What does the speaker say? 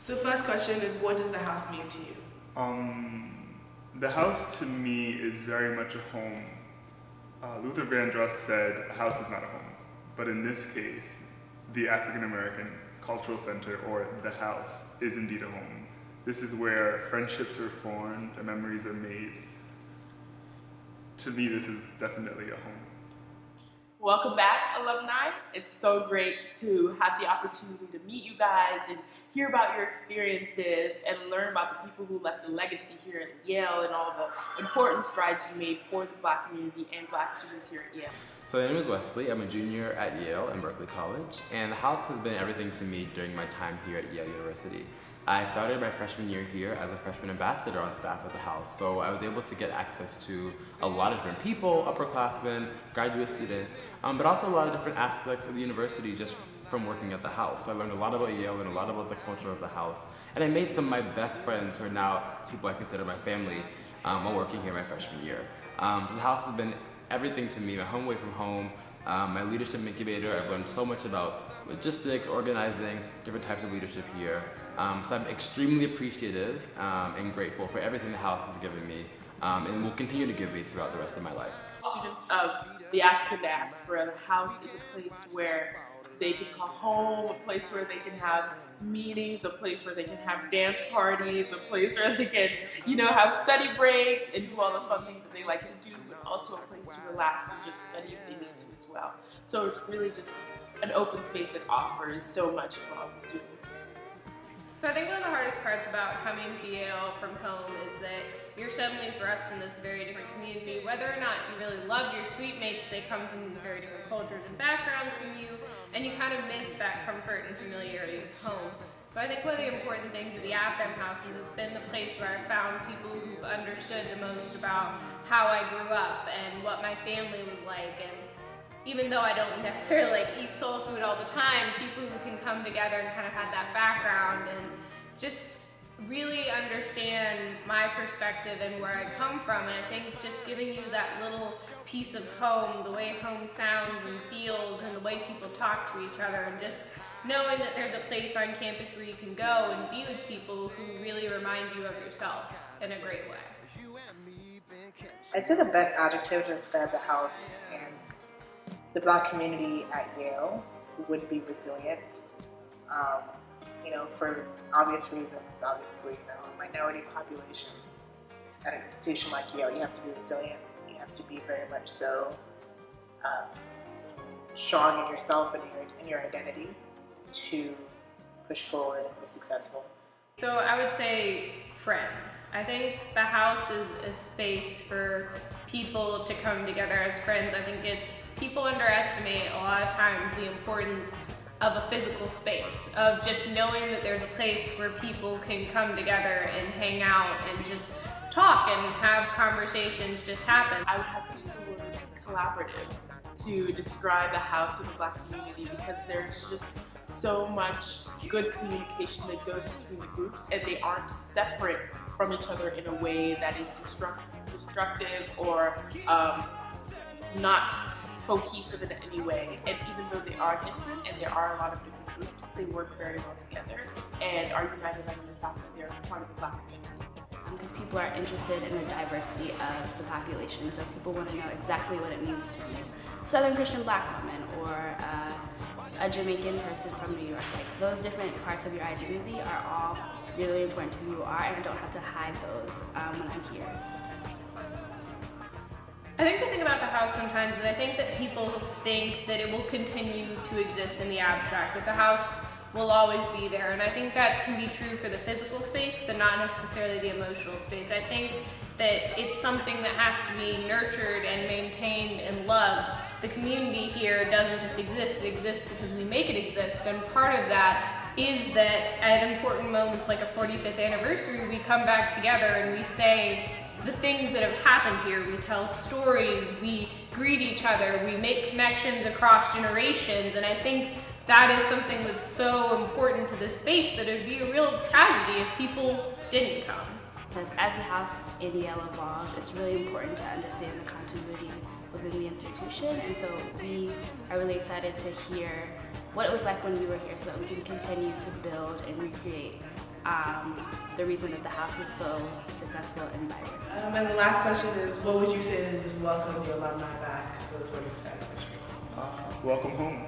So first question is, what does the house mean to you? The house to me is very much a home. Luther Vandross said, a house is not a home. But in this case, the African American Cultural Center, or the house, is indeed a home. This is where friendships are formed and memories are made. To me, this is definitely a home. Welcome back, alumni. It's so great to have the opportunity to meet you guys and hear about your experiences and learn about the people who left a legacy here at Yale and all the important strides you made for the Black community and Black students here at Yale. So my name is Wesley. I'm a junior at Yale and Berkeley College, and the house has been everything to me during my time here at Yale University. I started my freshman year here as a freshman ambassador on staff at the house, so I was able to get access to a lot of different people, upperclassmen, graduate students, but also a lot of different aspects of the university just from working at the house. So I learned a lot about Yale and a lot about the culture of the house, and I made some of my best friends who are now people I consider my family while working here my freshman year. So the house has been everything to me, my home away from home, my leadership incubator. I've learned so much about logistics, organizing, different types of leadership here. So I'm extremely appreciative and grateful for everything the house has given me and will continue to give me throughout the rest of my life. Students of the African diaspora, the house is a place where they can call home, a place where they can have meetings, a place where they can have dance parties, a place where they can, have study breaks and do all the fun things that they like to do, but also a place to relax and just study if they need to as well. So it's really just an open space that offers so much to all the students. So I think one of the hardest parts about coming to Yale from home is that you're suddenly thrust in this very different community. Whether or not you really love your suite mates, they come from these very different cultures and backgrounds from you, and you kind of miss that comfort and familiarity of home. So I think one of the important things at the Atham House is it's been the place where I found people who've understood the most about how I grew up and what my family was like. And even though I don't necessarily eat soul food all the time, people who can come together and kind of have that background and just really understand my perspective and where I come from. And I think just giving you that little piece of home, the way home sounds and feels and the way people talk to each other, and just knowing that there's a place on campus where you can go and be with people who really remind you of yourself in a great way. I'd say the best adjective to describe the house and the Black community at Yale would be resilient. For obvious reasons, obviously, a minority population at an institution like Yale, you have to be resilient. You have to be very much so strong in yourself and in your identity to push forward and be successful. So I would say friends. I think the house is a space for people to come together as friends. I think people underestimate a lot of times the importance of a physical space, of just knowing that there's a place where people can come together and hang out and just talk and have conversations just happen. I would have to use the word collaborative to describe the house and the Black community, because there's just so much good communication that goes between the groups, and they aren't separate from each other in a way that is destructive or not cohesive in any way. And even though they are different and there are a lot of different groups, they work very well together and are united under the fact that they're part of the Black community. Because people are interested in the diversity of the population, so people want to know exactly what it means to be a Southern Christian Black woman or a Jamaican person from New York. Like, those different parts of your identity are all really important to who you are, and I don't have to hide those when I'm here. I think the thing about the house sometimes is I think that people think that it will continue to exist in the abstract, that the house will always be there. And I think that can be true for the physical space, but not necessarily the emotional space. I think that it's something that has to be nurtured and maintained and loved. The community here doesn't just exist, it exists because we make it exist. And part of that is that at important moments like a 45th anniversary, we come back together and we say the things that have happened here. We tell stories, we greet each other, we make connections across generations, and I think that is something that's so important to this space that it would be a real tragedy if people didn't come. Because as the house in Yale evolves, it's really important to understand the continuity within the institution, and so we are really excited to hear what it was like when we were here so that we can continue to build and recreate the reason that the house was so successful and vibrant. And the last question is, what would you say to just welcome the alumni back for the 45th anniversary? Welcome home.